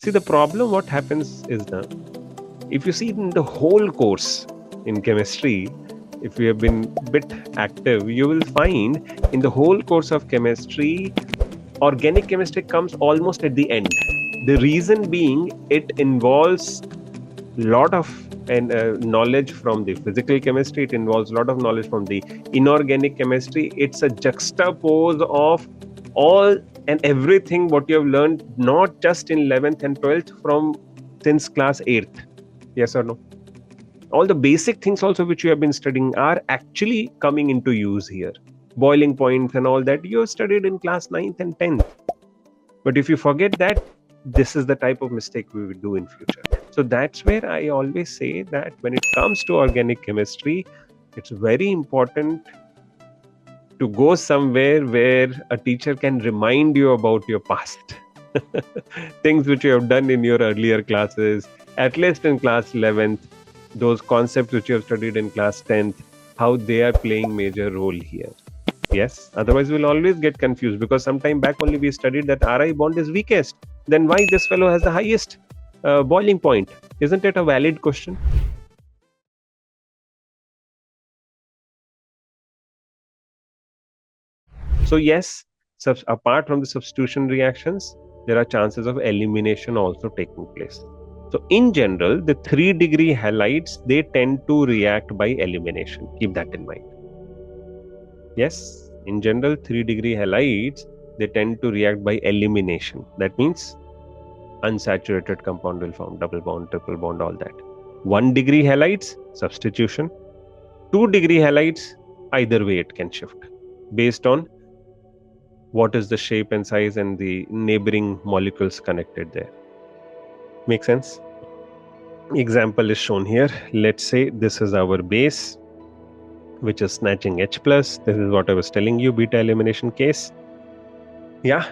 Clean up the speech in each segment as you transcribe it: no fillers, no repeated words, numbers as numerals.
See, the problem, what happens is now, if you see in the whole course in chemistry, if you have been bit active, you will find in the whole course of chemistry, organic chemistry comes almost at the end. The reason being, it involves lot of knowledge from the physical chemistry. It involves a lot of knowledge from the inorganic chemistry. It's a juxtapose of all and everything what you have learned, not just in 11th and 12th, from since class 8th. Yes or no? All the basic things also which you have been studying are actually coming into use here. Boiling points and all that you have studied in class 9th and 10th. But if you forget that, this is the type of mistake we will do in future. So that's where I always say that when it comes to organic chemistry, it's very important to go somewhere where a teacher can remind you about your past. Things which you have done in your earlier classes, at least in class 11th, those concepts which you have studied in class 10th, how they are playing major role here. Yes, otherwise we'll always get confused, because sometime back only we studied that Ri bond is weakest. Then why this fellow has the highest boiling point? Isn't it a valid question? So yes, apart from the substitution reactions, there are chances of elimination also taking place. So in general, the 3-degree halides, they tend to react by elimination. Keep that in mind. Yes, in general, 3-degree halides, they tend to react by elimination. That means unsaturated compound will form double bond, triple bond, all that. 1-degree halides, substitution. 2-degree halides, either way it can shift based on what is the shape and size and the neighboring molecules connected there. Make sense? Example is shown here. Let's say this is our base, which is snatching H+. This is what I was telling you, beta elimination case. Yeah,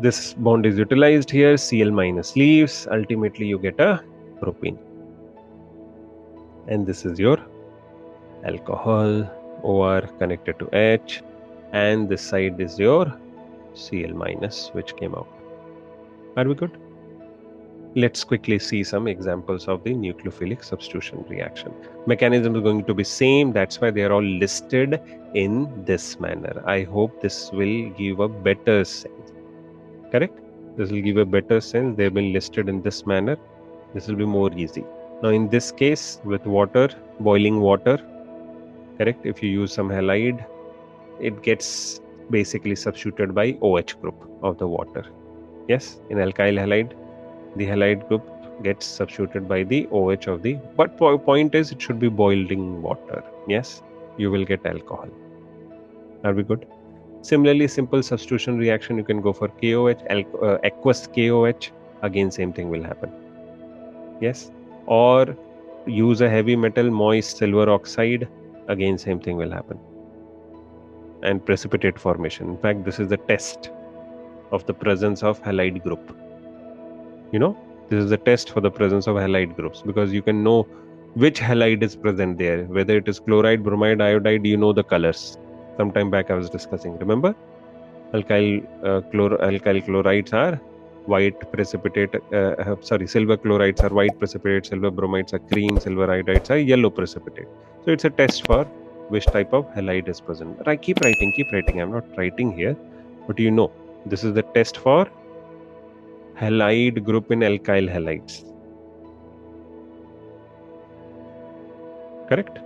this bond is utilized here. Cl minus leaves. Ultimately, you get a propene. And this is your alcohol, OR connected to H. And this side is your Cl minus, which came out. Are we good? Let's quickly see some examples of the nucleophilic substitution reaction. Mechanism is going to be same. That's why they are all listed in this manner. I hope this will give a better sense. Correct? This will give a better sense. They've been listed in this manner. This will be more easy. Now in this case, with water, boiling water, correct? If you use some halide, it gets basically substituted by OH group of the water. Yes, in alkyl halide, the halide group gets substituted by the OH of the, but point is it should be boiling water. Yes, you will get alcohol. Are we good? Similarly, simple substitution reaction, you can go for KOH, aqueous KOH, again same thing will happen. Yes, or use a heavy metal, moist silver oxide, again same thing will happen. And precipitate formation. In fact, this is the test of the presence of halide group. You know, this is the test for the presence of halide groups, because you can know which halide is present there, whether it is chloride, bromide, iodide, you know the colors. Sometime back I was discussing, remember? Alkyl chlorides are white precipitate, silver chlorides are white precipitate, silver bromides are cream, silver iodides are yellow precipitate. So it's a test for which type of halide is present. I keep writing. I'm not writing here, but you know, this is the test for halide group in alkyl halides. Correct?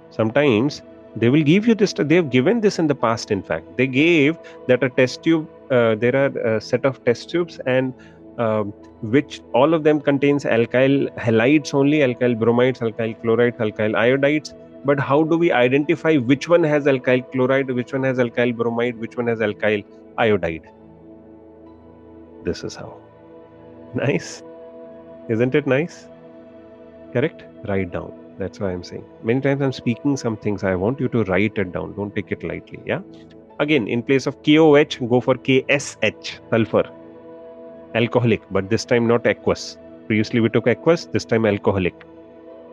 Sometimes they will give you this. They have given this in the past. In fact, they gave that a test tube. There are a set of test tubes, and which all of them contains alkyl halides only, alkyl bromides, alkyl chlorides, alkyl iodides. But how do we identify which one has alkyl chloride, which one has alkyl bromide, which one has alkyl iodide? This is how. Nice. Isn't it nice? Correct? Write down. That's why I'm saying. Many times I'm speaking some things. I want you to write it down. Don't take it lightly. Yeah. Again, in place of KOH, go for KSH, sulfur. Alcoholic, but this time not aqueous. Previously we took aqueous, this time alcoholic.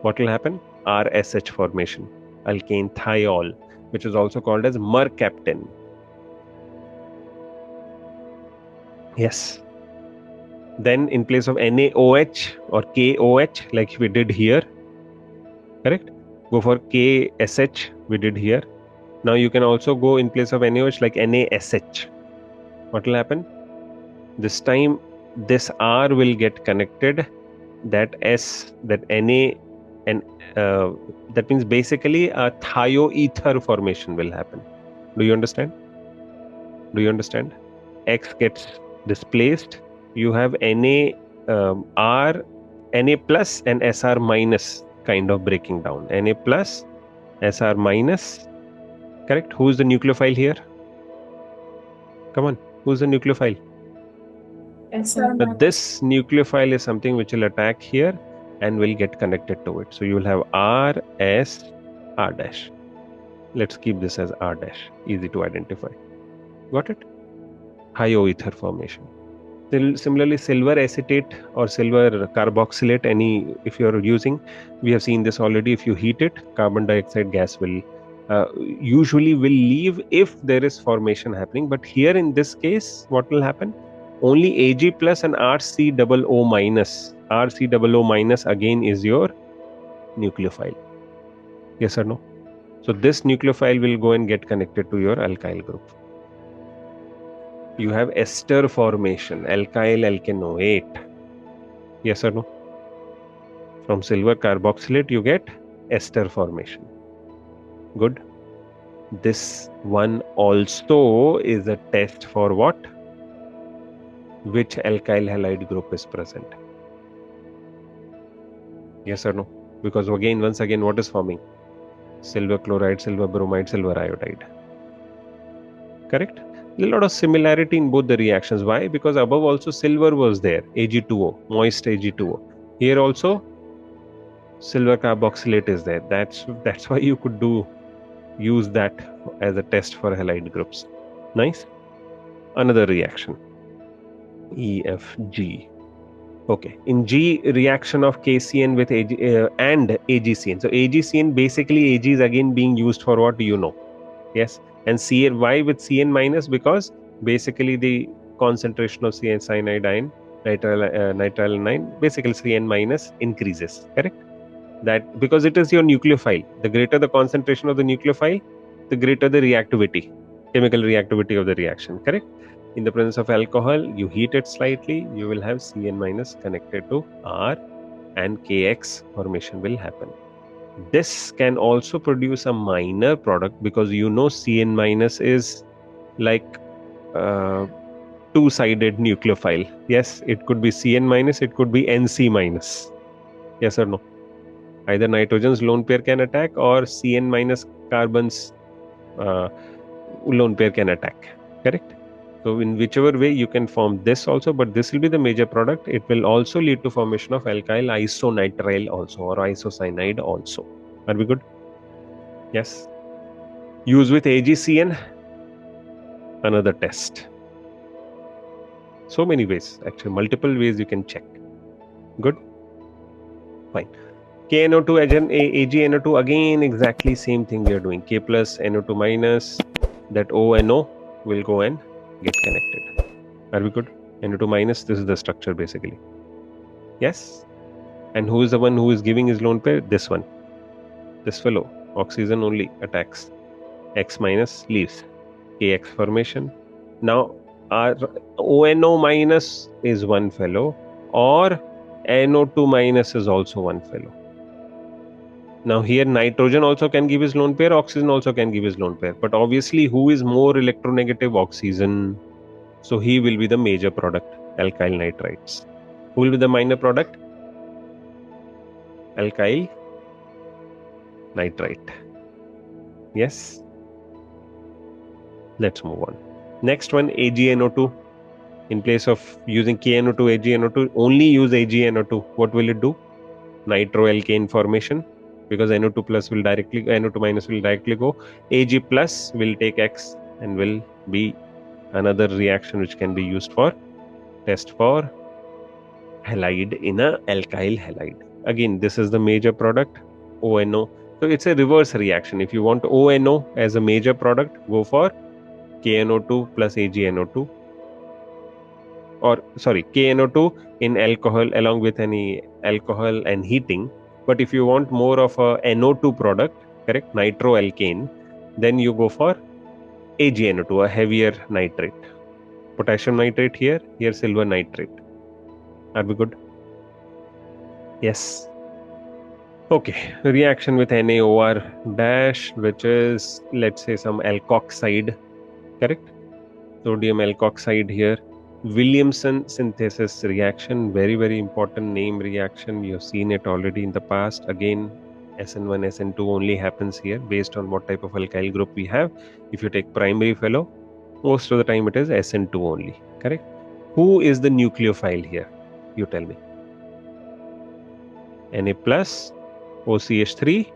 What will happen? RSH formation. Alkane thiol, which is also called as mercaptan. Yes. Then in place of NaOH or KOH, like we did here, correct? Go for KSH, we did here. Now you can also go in place of NaOH like NaSH. What will happen? This time this R will get connected, that S, that Na, and that means basically a thioether formation will happen. Do you understand? Do you understand? X gets displaced. You have Na R, Na plus and Sr minus kind of breaking down. Na plus, Sr minus. Correct? Who is the nucleophile here? Come on. Who is the nucleophile? But this nucleophile is something which will attack here and will get connected to it. So you will have R, S, R dash. Let's keep this as R dash. Easy to identify. Got it? Thioether formation. Similarly, silver acetate or silver carboxylate, if you're using, we have seen this already. If you heat it, carbon dioxide gas will usually will leave if there is formation happening. But here in this case, what will happen? Only Ag plus and RCOO minus. RCOO minus again is your nucleophile. Yes or no? So this nucleophile will go and get connected to your alkyl group. You have ester formation, alkyl alkanoate. Yes or no? From silver carboxylate, you get ester formation. Good. This one also is a test for what? Which alkyl halide group is present. Yes or no? Because again, once again, what is forming? Silver chloride, silver bromide, silver iodide. Correct? A lot of similarity in both the reactions. Why? Because above also silver was there, Ag2O, moist Ag2O. Here also silver carboxylate is there. That's why you could use that as a test for halide groups. Nice. Another reaction, EFG. Okay, in G, reaction of KCN with AG, and AgCN. So AgCN, basically Ag is again being used for what? You know. Yes. And Cn, why with Cn minus? Because basically the concentration of Cn cyanide ion, nitroalanine, basically Cn minus increases. Correct? That because it is your nucleophile. The greater the concentration of the nucleophile, the greater the reactivity, chemical reactivity of the reaction. Correct? In the presence of alcohol, you heat it slightly, you will have Cn minus connected to R, and Kx formation will happen. This can also produce a minor product because you know Cn minus is like two-sided nucleophile. Yes, it could be Cn minus, it could be Nc minus. Yes or no? Either nitrogen's lone pair can attack or Cn minus carbon's lone pair can attack. Correct? So in whichever way you can form this also, but this will be the major product. It will also lead to formation of alkyl isonitrile also or isocyanide also. Are we good? Yes. Use with AgCN, another test. So many ways, actually multiple ways you can check. Good? Fine. KNO2 again, AgNO2, again exactly same thing we are doing. K plus NO2 minus, that ONO will go and get connected. Are we good? NO2 minus, this is the structure basically. Yes? And who is the one who is giving his lone pair? This one. This fellow. Oxygen only attacks. X minus leaves. KX formation. Now our ONO minus is one fellow, or NO2 minus is also one fellow. Now here nitrogen also can give his lone pair, oxygen also can give his lone pair. But obviously who is more electronegative? Oxygen. So he will be the major product, alkyl nitrites. Who will be the minor product? Alkyl nitrite. Yes. Let's move on. Next one, AgNO2. In place of using KNO2, AgNO2, only use AgNO2. What will it do? Nitroalkane formation. Because NO2 plus will directly, NO2 minus will directly go. Ag plus will take X and will be another reaction which can be used for test for halide in a alkyl halide. Again, this is the major product, ONO. So it's a reverse reaction. If you want ONO as a major product, go for KNO2 plus AgNO2. or sorry, KNO2 in alcohol along with any alcohol and heating. But if you want more of a NO2 product, correct, nitroalkane, then you go for AgNO2, a heavier nitrate. Potassium nitrate here silver nitrate. Are we good? Yes. Okay, reaction with NaOR dash, which is, let's say, some alkoxide, correct? Sodium alkoxide here. Williamson synthesis reaction, very, very important name reaction. You've seen it already in the past. Again, SN1, SN2 only happens here based on what type of alkyl group we have. If you take primary fellow, most of the time it is SN2 only, correct? Who is the nucleophile here? You tell me. Na plus, OCH3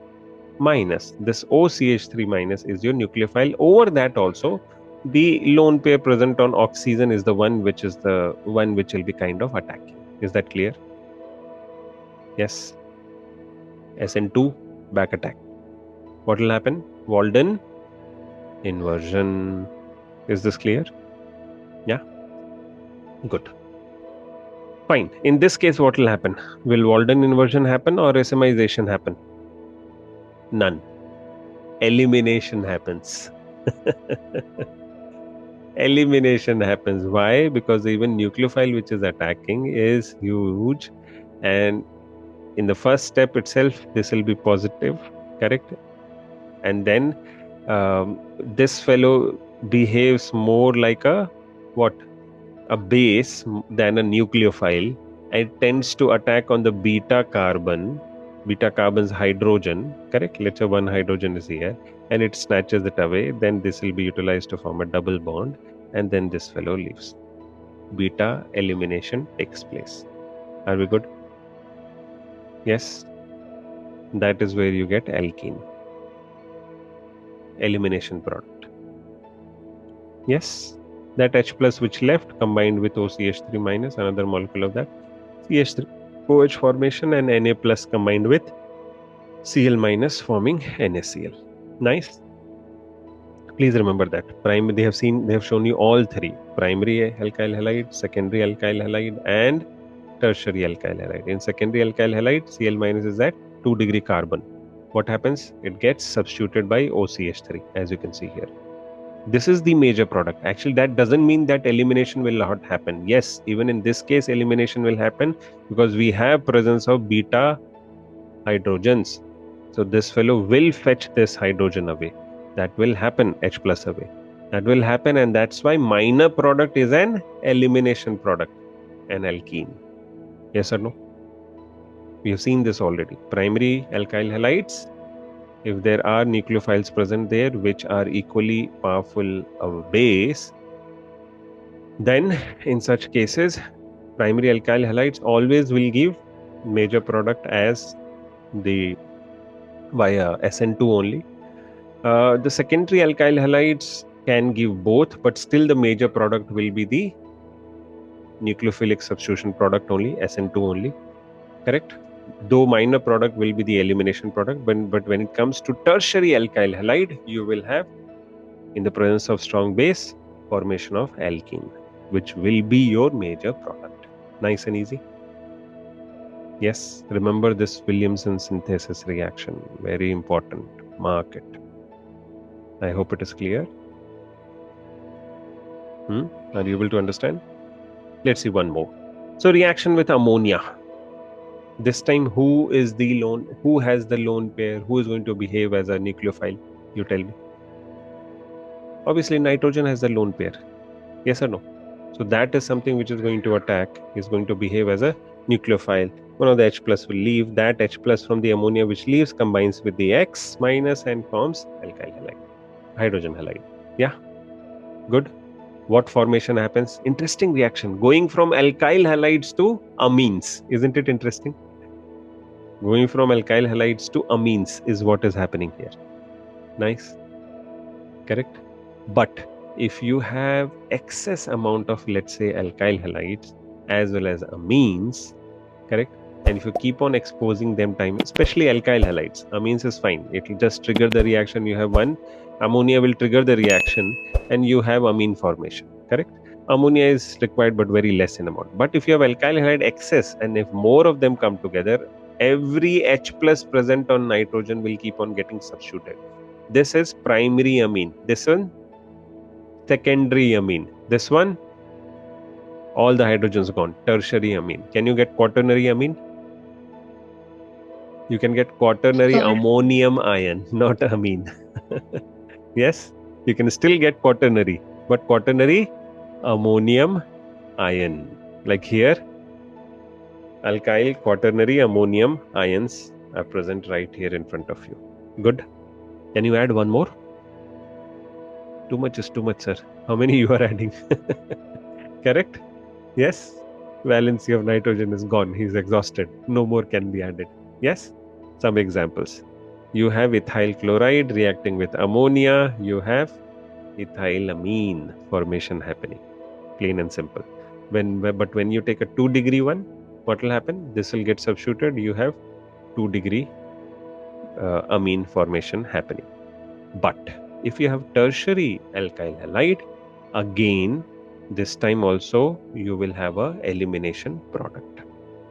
minus. This OCH3 minus is your nucleophile. Over that also, the lone pair present on oxygen is the one which will be kind of attacking. Is that clear? Yes. SN2 back attack. What will happen? Walden inversion. Is this clear? Yeah. Good. Fine. In this case, what will happen? Will Walden inversion happen or racemization happen? None. Elimination happens. Elimination happens. Why? Because even nucleophile which is attacking is huge, and in the first step itself this will be positive, correct? And then this fellow behaves more like a base than a nucleophile, and tends to attack on the beta carbon's hydrogen, correct? Let's say one hydrogen is here and it snatches it away, then this will be utilized to form a double bond, and then this fellow leaves. Beta elimination takes place. Are we good? Yes. That is where you get alkene. Elimination product. Yes. That H plus which left combined with OCH3 minus, another molecule of that, CH3 OH formation, and Na plus combined with Cl minus forming NaCl. Nice. Please remember that. They have shown you all three: primary alkyl halide, secondary alkyl halide, and tertiary alkyl halide. In secondary alkyl halide, Cl minus is at 2 degree carbon. What happens? It gets substituted by OCH3, as you can see here. This is the major product. Actually, that doesn't mean that elimination will not happen. Yes, even in this case, elimination will happen because we have presence of beta hydrogens. So this fellow will fetch this hydrogen away. That will happen, H plus away. That will happen, and that's why minor product is an elimination product, an alkene. Yes or no? We have seen this already. Primary alkyl halides, if there are nucleophiles present there which are equally powerful of base, then in such cases, primary alkyl halides always will give major product as the via SN2 only. The secondary alkyl halides can give both, but still the major product will be the nucleophilic substitution product only, SN2 only, correct? Though minor product will be the elimination product, but when it comes to tertiary alkyl halide, you will have, in the presence of strong base, formation of alkene, which will be your major product. Nice and easy. Yes, remember this Williamson synthesis reaction, very important. Mark it. I hope it is clear. Are you able to understand? Let's see one more. So reaction with ammonia. This time, who has the lone pair? Who is going to behave as a nucleophile? You tell me. Obviously, nitrogen has the lone pair. Yes or no? So that is something which is going to attack, is going to behave as a nucleophile. One of the H plus will leave. That H plus from the ammonia which leaves combines with the X minus and forms alkyl halide, hydrogen halide. Yeah, good. What formation happens? Interesting reaction. Going from alkyl halides to amines. Isn't it interesting? Going from alkyl halides to amines is what is happening here. Nice. Correct. But if you have excess amount of, let's say, alkyl halides as well as amines, correct? And if you keep on exposing them time, especially alkyl halides, amines is fine. It will just trigger the reaction. You have one ammonia will trigger the reaction and you have amine formation, correct? ammonia is required but very less in amount. But if you have alkyl halide excess and if more of them come together, every H plus present on nitrogen will keep on getting substituted. This is primary amine. This one, secondary amine. This one, all the hydrogens gone. Tertiary amine. Can you get quaternary amine? You can get quaternary ammonium ion, not amine. Yes, you can still get quaternary, but quaternary ammonium ion. Like here, alkyl quaternary ammonium ions are present right here in front of you. Good. Can you add one more? Too much is too much, sir. How many you are adding? Correct? Yes. Valency of nitrogen is gone. He's exhausted. No more can be added. Yes. Some examples. You have ethyl chloride reacting with ammonia. You have ethylamine formation happening. Plain and simple. But when you take a 2-degree one, what will happen? This will get substituted. You have 2-degree amine formation happening. But if you have tertiary alkyl halide, again, this time also you will have a elimination product,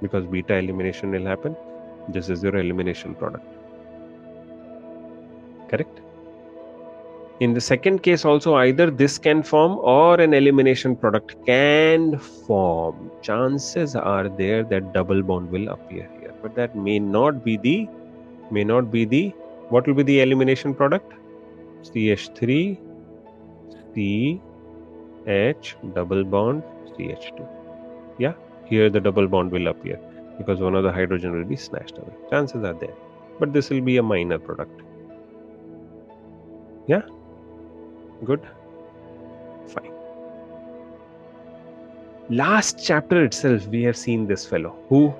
because beta elimination will happen. This is your elimination product. Correct? In the second case also, either this can form or an elimination product can form. Chances are there that double bond will appear here, but that may not be the, what will be the elimination product? CH3, CH, double bond, CH2. Yeah, here the double bond will appear because one of the hydrogen will be snatched away. Chances are there, but this will be a minor product. Yeah, good, fine. Last chapter itself, we have seen this fellow. Who?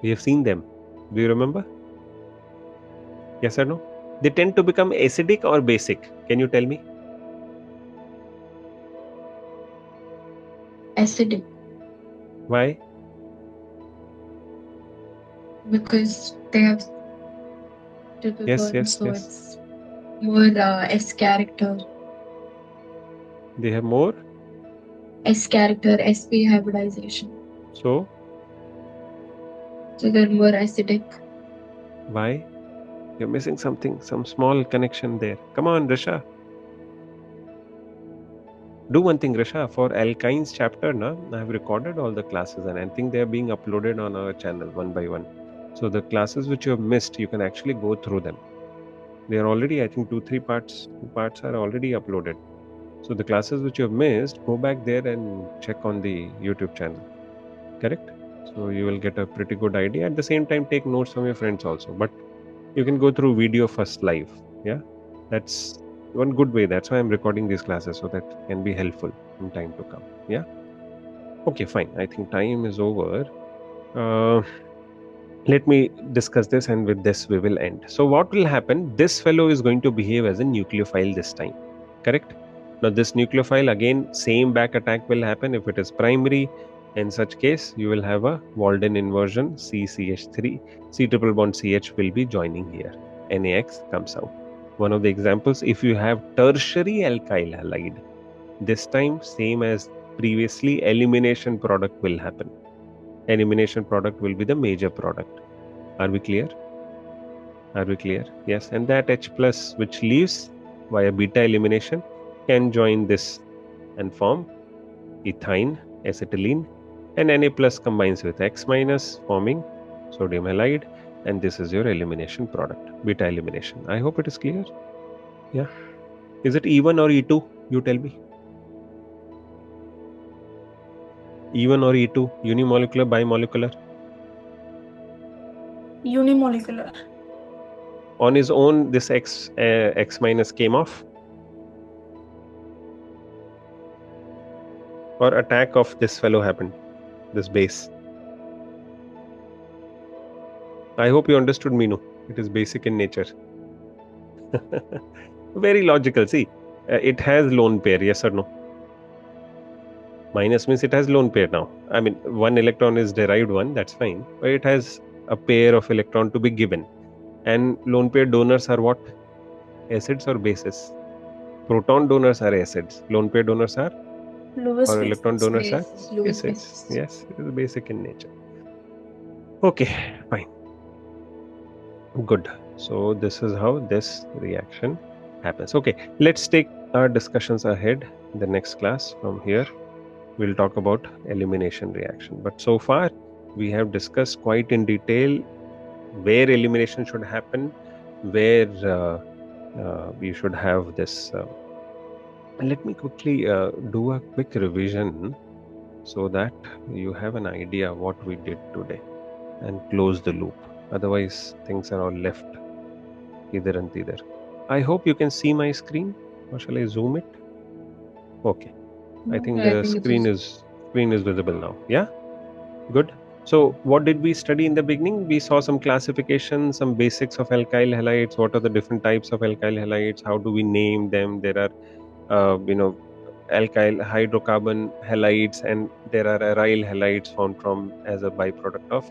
We have seen them. Do you remember? Yes or no? They tend to become acidic or basic. Can you tell me? Acidic. Why? Because they have triple bond, so it's more S character. They have more S character, sp hybridization. So they're more acidic. Why? You're missing something, some small connection there. Come on, Risha. Do one thing, Risha. For alkynes chapter, I have recorded all the classes and I think they are being uploaded on our channel one by one. So the classes which you have missed, you can actually go through them. They are already, I think, 2 parts are already uploaded. So the classes which you have missed, go back there and check on the YouTube channel. Correct? So you will get a pretty good idea. At the same time, take notes from your friends also. But you can go through video first live. Yeah, that's one good way. That's why I'm recording these classes, so that can be helpful in time to come. Yeah. Okay, fine. I think time is over. Let me discuss this, and with this we will end. So what will happen? This fellow is going to behave as a nucleophile this time. Correct? Now this nucleophile, again, same back attack will happen if it is primary. In such case, you will have a Walden inversion. CCH3, C triple bond CH will be joining here. NaX comes out. One of the examples, if you have tertiary alkyl halide, this time same as previously, elimination product will happen. Elimination product will be the major product. Are we clear? Are we clear? Yes. And that H plus which leaves via beta elimination can join this and form ethine, acetylene, and Na plus combines with X minus, forming sodium halide, and this is your elimination product, beta elimination. I hope it is clear. Yeah. Is it E1 or E2? You tell me. E1 or E2? Unimolecular, bimolecular? Unimolecular. On his own, this X minus came off? Or attack of this fellow happened, this base? I hope you understood, Meenu. It is basic in nature. Very logical. See, it has lone pair, yes or no? Minus means it has lone pair now. I mean, one electron is derived one, that's fine. But it has a pair of electron to be given. And lone pair donors are what? Acids or bases? Proton donors are acids. Lone pair donors are, Lewis or bases. electron donors are Lewis acids. bases. Yes, it is basic in nature. Okay, fine. Good. So this is how this reaction happens. Okay, let's take our discussions ahead in the next class. From here, we'll talk about elimination reaction. But so far, we have discussed quite in detail where elimination should happen, where we should have this. Let me quickly do a quick revision so that you have an idea what we did today and close the loop. Otherwise, things are all left either and either. I hope you can see my screen, or shall I zoom it? Okay, I think I the think screen is visible now. Yeah, good. So what did we study in the beginning? We saw some classification, some basics of alkyl halides. What are the different types of alkyl halides? How do we name them? There are alkyl hydrocarbon halides, and there are aryl halides found from as a byproduct of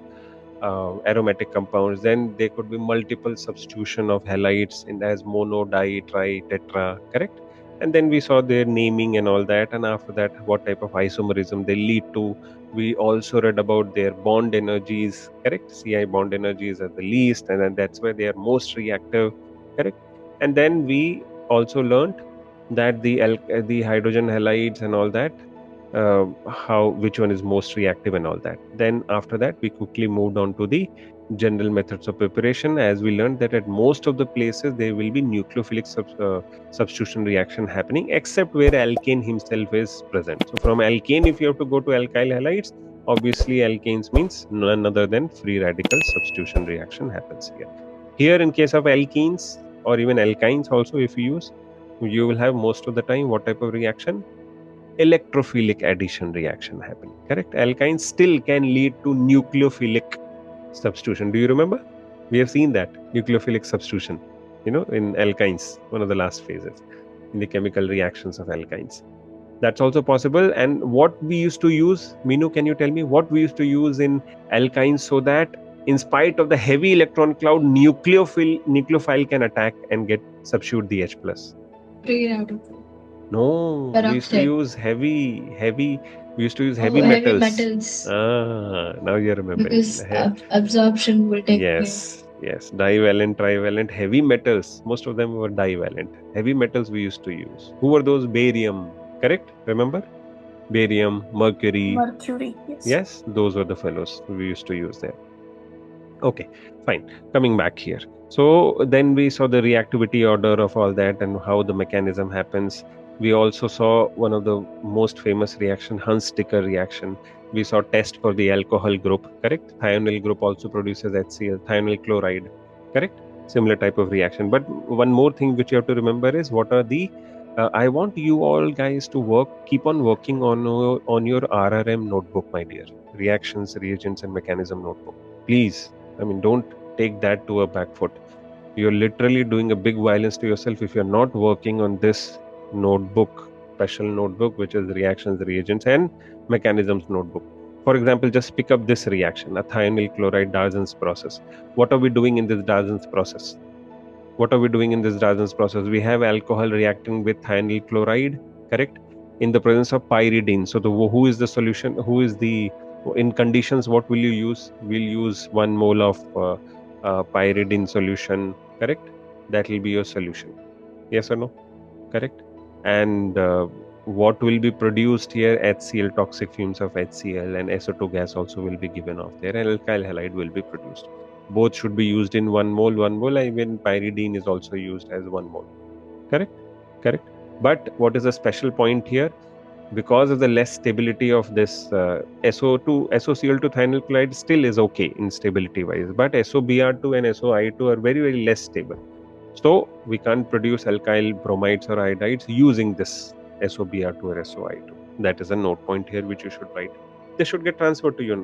aromatic compounds. Then there could be multiple substitution of halides in as mono, di, tri, tetra, correct? And then we saw their naming and all that, and after that what type of isomerism they lead to. We also read about their bond energies, correct? Ci bond energies are the least, and then that's where they are most reactive, correct? And then we also learned that the hydrogen halides and all that, how which one is most reactive and all that. Then after that we quickly moved on to the general methods of preparation, as we learned that at most of the places there will be nucleophilic substitution reaction happening, except where alkane himself is present. So from alkane, if you have to go to alkyl halides, obviously alkanes means none other than free radical substitution reaction happens here. Here in case of alkenes or even alkynes also, if you use, you will have most of the time what type of reaction? Electrophilic addition reaction happening, correct? Alkynes still can lead to nucleophilic substitution. Do you remember? We have seen that nucleophilic substitution, in alkynes, one of the last phases in the chemical reactions of alkynes. That's also possible. And what we used to use, Minu, can you tell me what we used to use in alkynes so that in spite of the heavy electron cloud, nucleophile can attack and get substitute the H plus? Free radical. No, we used to Peroxide. use heavy. We used to use Oh, heavy heavy metals. metals. Now you're remembering. Because absorption will take place. Yes. Divalent, trivalent, heavy metals. Most of them were divalent. Heavy metals we used to use. Who were those? Barium, correct? Remember? Barium, mercury. Mercury, yes. Yes, those were the fellows we used to use there. Okay, fine. Coming back here. So then we saw the reactivity order of all that and how the mechanism happens. We also saw one of the most famous reaction, Hunts-Sticker reaction. We saw test for the alcohol group, correct? Thionyl group also produces HCl, thionyl chloride, correct? Similar type of reaction. But one more thing which you have to remember is what are the I want you all guys to keep on working on your RRM notebook, my dear. Reactions, reagents, and mechanism notebook. Please, I mean, don't take that to a back foot. You're literally doing a big violence to yourself if you're not working on this notebook, special notebook, which is reactions, reagents, and mechanisms notebook. For example, just pick up this reaction, a thionyl chloride Darzin's process. What are we doing in this Darzin's process? What are we doing in this Darzin's process? We have alcohol reacting with thionyl chloride, correct? In the presence of pyridine. So who is the solution? Who is the, in conditions, what will you use? We'll use 1 mole of pyridine solution, correct? That will be your solution. Yes or no? Correct? And what will be produced here? HCl, toxic fumes of HCl, and SO2 gas also will be given off there, and alkyl halide will be produced. Both should be used in 1 mole. Even pyridine is also used as 1 mole. Correct. But what is the special point here? Because of the less stability of this SO2, SOCl2 thionyl chloride still is okay in stability wise, but SOBr2 and SOI2 are very, very less stable. So we can't produce alkyl bromides or iodides using this SOBr2 or SOI2. That is a note point here which you should write. This should get transferred to your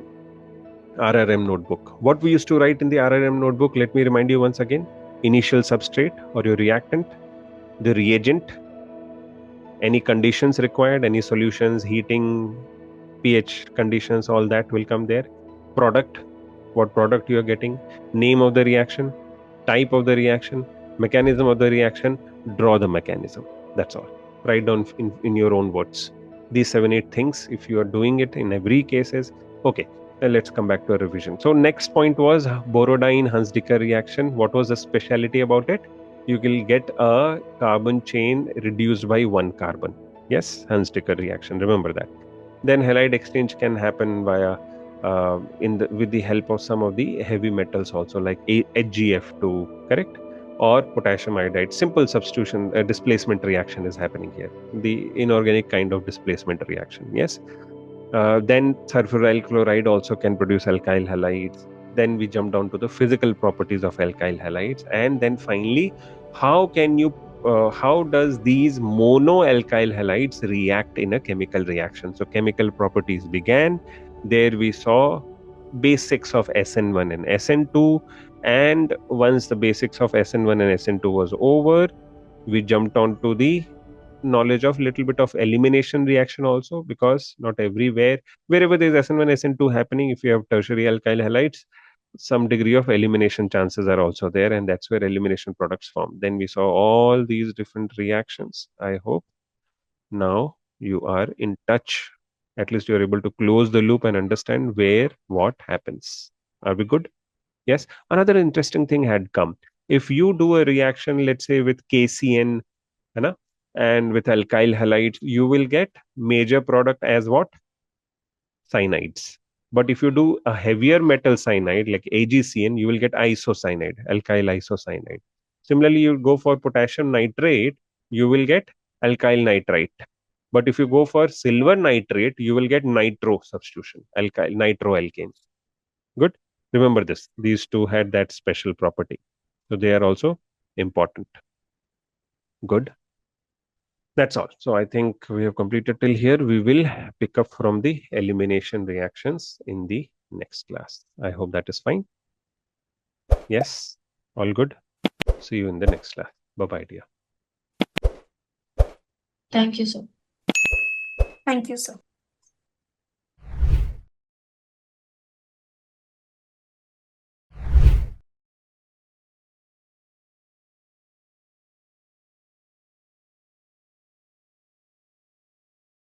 RRM notebook. What we used to write in the RRM notebook, let me remind you once again: initial substrate or your reactant, the reagent, any conditions required, any solutions, heating, pH conditions, all that will come there. Product, what product you are getting, name of the reaction, type of the reaction, mechanism of the reaction, draw the mechanism. That's all. Write down in your own words these 7-8 things. If you are doing it in every cases, okay. Let's come back to a revision. So next point was borodine-Hunsdiker reaction. What was the speciality about it? You will get a carbon chain reduced by one carbon. Yes, Hunsdiker reaction. Remember that. Then halide exchange can happen via with the help of some of the heavy metals also, like HgF2, correct? Or potassium iodide. Simple substitution, displacement reaction is happening here. The inorganic kind of displacement reaction. Yes. Then sulfuryl chloride also can produce alkyl halides. Then we jump down to the physical properties of alkyl halides, and then finally, how does these monoalkyl halides react in a chemical reaction? So chemical properties began. There we saw basics of SN1 and SN2, and once the basics of SN1 and SN2 was over, we jumped on to the knowledge of little bit of elimination reaction also, because not everywhere, wherever there is SN1 SN2 happening, if you have tertiary alkyl halides, some degree of elimination chances are also there, and that's where elimination products form. Then we saw all these different reactions. I hope now you are in touch. At least you are able to close the loop and understand where what happens. Are we good? Yes. Another interesting thing had come. If you do a reaction, let's say with KCN, है ना, and with alkyl halides, you will get major product as what? Cyanides. But if you do a heavier metal cyanide like AgCN, you will get isocyanide, alkyl isocyanide. Similarly, you go for potassium nitrate, you will get alkyl nitrite. But if you go for silver nitrate, you will get nitro substitution, alkyl nitroalkanes. Good. Remember this. These two had that special property. So they are also important. Good. That's all. So I think we have completed till here. We will pick up from the elimination reactions in the next class. I hope that is fine. Yes, all good. See you in the next class. Bye-bye, dear. Thank you, sir. Thank you, sir.